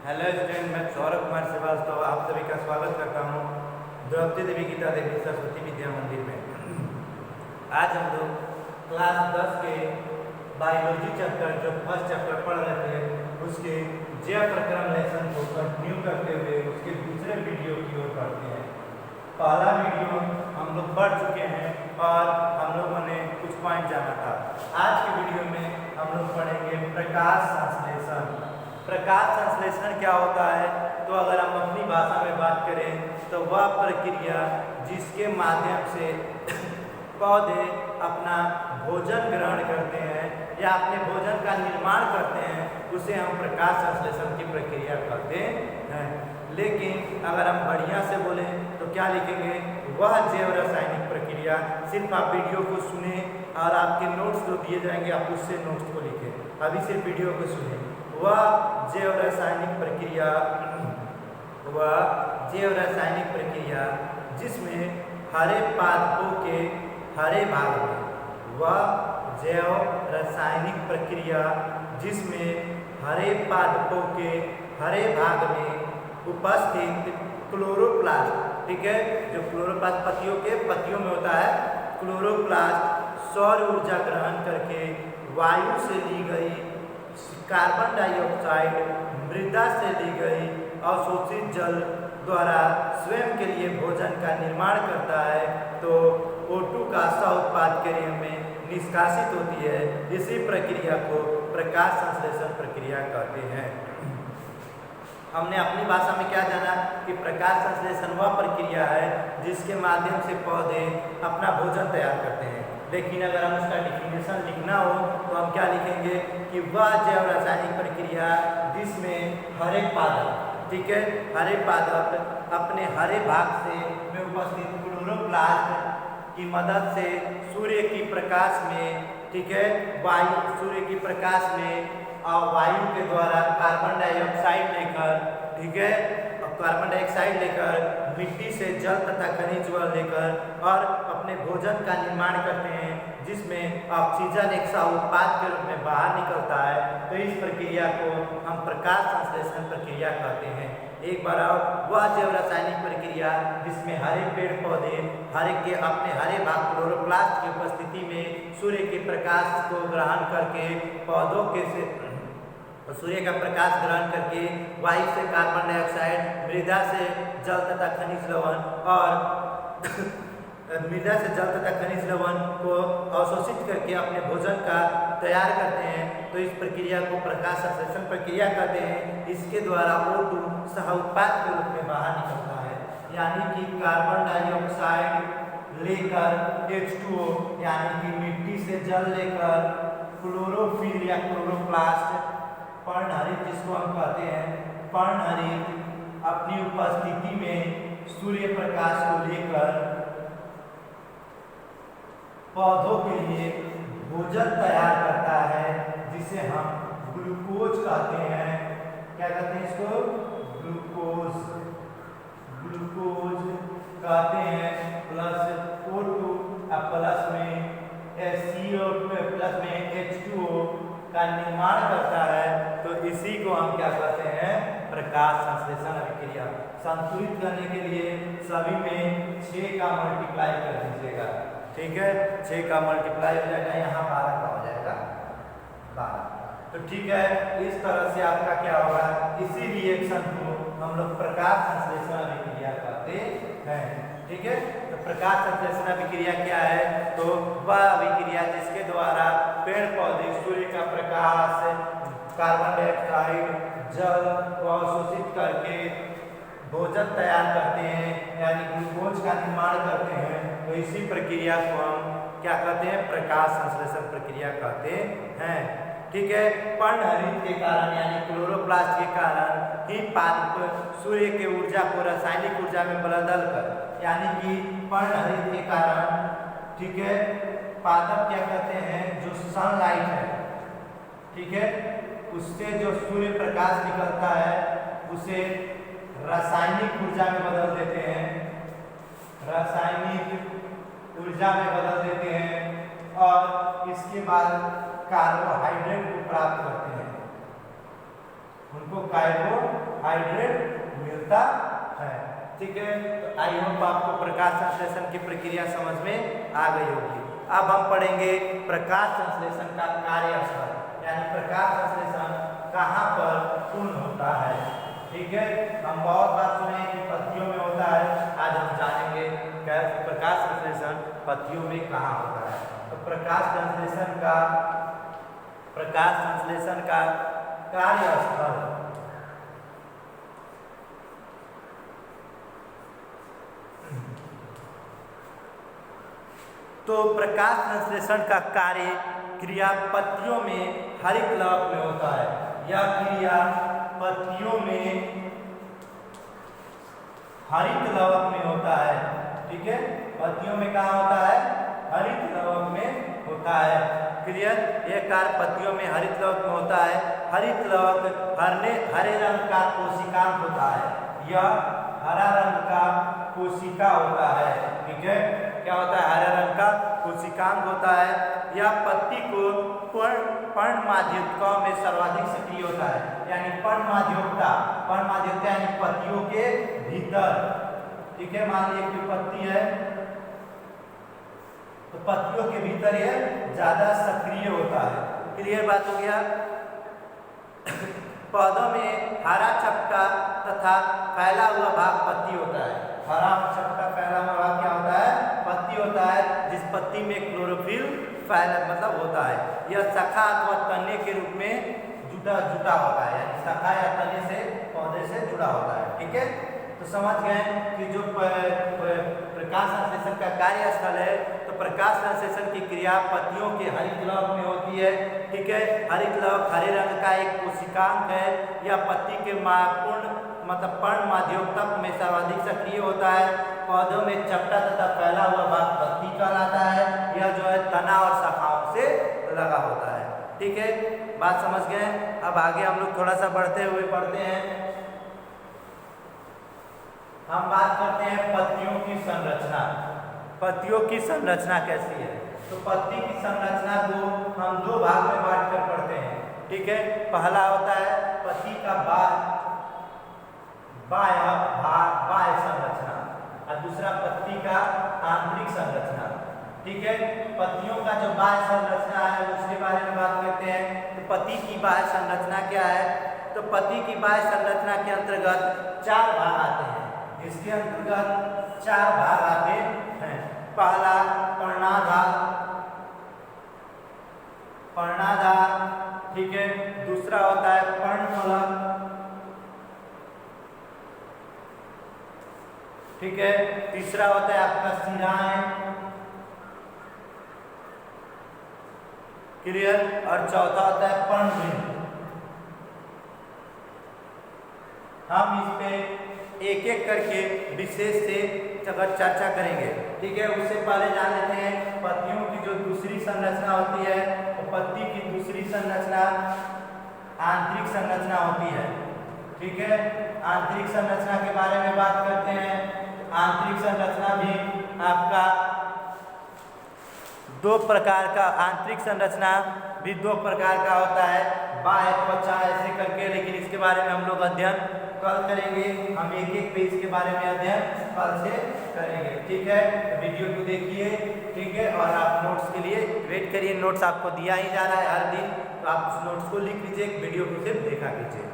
Hello student, मैं सौरभ कुमार श्रीवास्तव आप सभी का स्वागत करता हूँ द्रौपदी देवी गीता देवी सरस्वती विद्या मंदिर में। आज हम लोग क्लास 10 के बायोलॉजी चैप्टर जो फर्स्ट चैप्टर पढ़ रहे थे उसके जैव प्रक्रम लेसन को कंटिन्यू करते हुए उसके दूसरे वीडियो की ओर बढ़ते हैं। पहला वीडियो हम लोग पढ़ चुके हैं और हम लोगों ने कुछ पॉइंट जाना था। आज के वीडियो में हम लोग पढ़ेंगे प्रकाश संश्लेषण। प्रकाश संश्लेषण क्या होता है? तो अगर हम अपनी भाषा में बात करें तो वह प्रक्रिया जिसके माध्यम से पौधे अपना भोजन ग्रहण करते हैं या अपने भोजन का निर्माण करते हैं उसे हम प्रकाश संश्लेषण की प्रक्रिया कहते हैं। लेकिन अगर हम बढ़िया से बोलें तो क्या लिखेंगे? वह जैव रासायनिक प्रक्रिया। सिर्फ आप वीडियो को सुने और आपके नोट्स जो दिए जाएंगे आप उससे नोट्स को लिखें। अभी सिर्फ वीडियो को सुने। वह जैव रासायनिक प्रक्रिया जिसमें हरे पादपों के हरे भाग में वह जैव रासायनिक प्रक्रिया जिसमें हरे पादपों के हरे भाग में उपस्थित क्लोरोप्लास्ट, ठीक है, जो क्लोरोप्लास्ट पत्तियों में होता है, क्लोरोप्लास्ट सौर ऊर्जा ग्रहण करके वायु से ली गई कार्बन डाइऑक्साइड, मृदा से ली गई अवशोषित जल द्वारा स्वयं के लिए भोजन का निर्माण करता है तो O2 का सह उत्पाद के रूप में निष्कासित होती है। इसी प्रक्रिया को प्रकाश संश्लेषण प्रक्रिया कहते हैं। हमने अपनी भाषा में क्या जाना कि प्रकाश संश्लेषण वह प्रक्रिया है जिसके माध्यम से पौधे अपना भोजन तैयार करते हैं। लेकिन अगर हम उसका डिफिनेशन लिखना हो तो हम क्या लिखेंगे कि वह जैव रासायनिक प्रक्रिया जिसमें हरे पादप, ठीक है, हरे पादप अपने हरे भाग से में उपस्थित क्लोरोप्लास्ट की मदद से सूर्य की प्रकाश में, ठीक है, सूर्य की प्रकाश में और वायु के द्वारा कार्बन डाइऑक्साइड लेकर, ठीक है, कार्बन डाइऑक्साइड लेकर मिट्टी से जल तथा खनिज वह लेकर और अपने भोजन का निर्माण करते हैं जिसमें ऑक्सीजन एक सह उत्पाद के रूप में बाहर निकलता है। तो इस प्रक्रिया को हम प्रकाश संश्लेषण प्रक्रिया कहते हैं। एक बार और वह जैव रासायनिक प्रक्रिया जिसमें हरे पेड़ पौधे अपने हरे भाग क्लोरोप्लास्ट की उपस्थिति में सूर्य के प्रकाश को ग्रहण करके पौधों के से सूर्य का प्रकाश ग्रहण करके वायु से कार्बन डाइऑक्साइड, मृदा से जल तथा खनिज लवण को अवशोषित करके अपने भोजन का तैयार करते हैं। तो इस प्रक्रिया को प्रकाश संश्लेषण प्रक्रिया कहते हैं। इसके द्वारा O2 सह उत्पाद के रूप में बाहर निकलता है, यानी कि कार्बन डाइऑक्साइड लेकर H2O यानी कि मिट्टी से जल लेकर क्लोरोफिल या क्लोरोप्लास्ट पर्णहरित, जिसको हम कहते हैं पर्णहरित, अपनी उपस्थिति में सूर्य प्रकाश को लेकर पौधों के लिए भोजन तैयार करता है जिसे हम ग्लूकोज कहते हैं। क्या कहते हैं इसको? ग्लूकोज कहते हैं। प्लस O2 प्लस में CO2 प्लस में H2O का निर्माण करता है। तो इसी को हम क्या कहते हैं? प्रकाश संश्लेषण अभिक्रिया। संतुलित करने के लिए सभी में 6 का मल्टीप्लाई कर दीजिएगा, ठीक है, 6 का मल्टीप्लाई हो जाएगा, यहाँ 12 का हो जाएगा 12। तो ठीक है, इस तरह से आपका क्या होगा, इसी रिएक्शन को हम लोग प्रकाश संश्लेषण अभिक्रिया कहते हैं, ठीक है। तो प्रकाश संश्लेषण अभिक्रिया क्या है? तो वह अभिक्रिया जिसके द्वारा पेड़ पौधे सूर्य का प्रकाश, कार्बन डाइऑक्साइड, जल को अवशोषित करके भोजन तैयार करते हैं, यानी ग्लूकोज का निर्माण करते हैं। तो इसी प्रक्रिया को हम क्या कहते हैं? प्रकाश संश्लेषण प्रक्रिया कहते हैं, ठीक है। पर्णहरित के कारण यानी क्लोरोप्लास्ट के कारण ही पादप सूर्य के ऊर्जा को रासायनिक ऊर्जा में बदल कर, यानी कि पर्णहरित के कारण, ठीक है, पादप क्या कहते हैं? जो सनलाइट है, ठीक है, उससे जो सूर्य प्रकाश निकलता है उसे रासायनिक ऊर्जा में बदल देते हैं, और इसके बाद कार्बोहाइड्रेट को प्राप्त करते हैं। उनको कार्बोहाइड्रेट कार्बोहाइड्रेट मिलता है। ठीक है, तो आई होप आपको प्रकाश संश्लेषण की प्रक्रिया समझ में आ गई होगी। अब हम पढ़ेंगे प्रकाश संश्लेषण का कार्यस्थल, यानी प्रकाश संश्लेषण कहाँ पर पूर्ण होता है। ठीक है, हम बहुत बार सुने कि पत्तियों में होता है, आज हम जानेंगे प्रकाश संश्लेषण पत्तियों में कहाँ होता है। तो प्रकाश संश्लेषण का कार्यस्थल, तो प्रकाश संश्लेषण का कार्य क्रिया पत्तियों में हरित लवक में होता है। यह क्रिया पत्तियों में हरित लवक में होता है। ठीक है, पत्तियों में कहाँ होता है? हरित लवक में होता है। क्लियर? यह कार्य पत्तियों में हरित लवक में होता है। हरित लवक हरे रंग का कोशिकांग होता है। यह हरा रंग का कोशिका होता है। ठीक है, क्या होता है? हरे रंग का कोशिकांग होता है। यह पत्ती को पर्णमाध्यिकाओं में सर्वाधिक सक्रिय होता है, यानी पर्णमाध्यिकता यानी पत्तियों के भीतर। ठीक है, मान लीजिए कोई पत्ती है तो पत्तियों के भीतर यह ज्यादा सक्रिय होता है। क्लियर बात हो गया? पौधों में हरा चपटा तथा फैला हुआ भाग पत्ती होता है। हरा चपटा फैला हुआ भाग क्या होता है? पत्ती होता है, जिस पत्ती में क्लोरोफिल मतलब होता है। यह शाखा अथवा तने के रूप में जुटा होता है, यानी शाखा या तने से पौधे से जुड़ा होता है। ठीक है, तो समझ गए कि जो प्रकाश संश्लेषण का कार्यस्थल है, तो प्रकाश संश्लेषण की क्रिया पत्तियों के हरित लवक में होती है। ठीक है, हरित लवक हरे रंग का एक कोशिकांग है। यह पत्ती के पर्णमाध्यिकता में सर्वाधिक सक्रिय होता है। पौधों में चपटा तथा फैला हुआ भाग पत्ती कहलाता है। यह जो है तना और शाखाओं से लगा होता है। ठीक है, बात समझ गए? अब आगे हम लोग थोड़ा सा बढ़ते हुए पढ़ते हैं। हम बात करते हैं पत्तियों की संरचना। पत्तियों की संरचना कैसी है? तो पत्ती की संरचना को हम दो भाग में बांट कर पढ़ते हैं। ठीक है, पहला होता है पत्ती का बाह्य संरचना और दूसरा पत्ती का आंतरिक संरचना। ठीक है, पत्तियों का जो बाह्य संरचना है उसके बारे में बात करते हैं। तो पत्ती की बाह्य संरचना क्या है? तो पत्ती की बाह्य संरचना के अंतर्गत 4 भाग आते हैं। इसके अंतर्गत 4 भाग आते हैं। पहला पर्णाधार। ठीक है, दूसरा होता है पर्णफलक। ठीक है, तीसरा होता है आपका शिराएं। क्लियर? और चौथा होता है पर्णवृंत। हम इस पे एक एक करके विशेष से चर्चा करेंगे। ठीक है, उससे पहले जान लेते हैं पत्तियों की जो दूसरी संरचना होती है। तो पत्ती की दूसरी संरचना आंतरिक संरचना होती है। ठीक है, आंतरिक संरचना के बारे में बात करते हैं। आंतरिक संरचना भी आपका दो प्रकार का होता है। बाह्य त्वचा ऐसे करके, लेकिन इसके बारे में हम लोग अध्ययन कल करेंगे। हम एक एक पेज के बारे में अध्ययन कल से करेंगे। ठीक है, वीडियो को देखिए। ठीक है, और आप नोट्स के लिए वेट करिए। नोट्स आपको दिया ही जा रहा है हर दिन, तो आप उस नोट्स को लिख लीजिए, वीडियो को सिर्फ देखा कीजिए।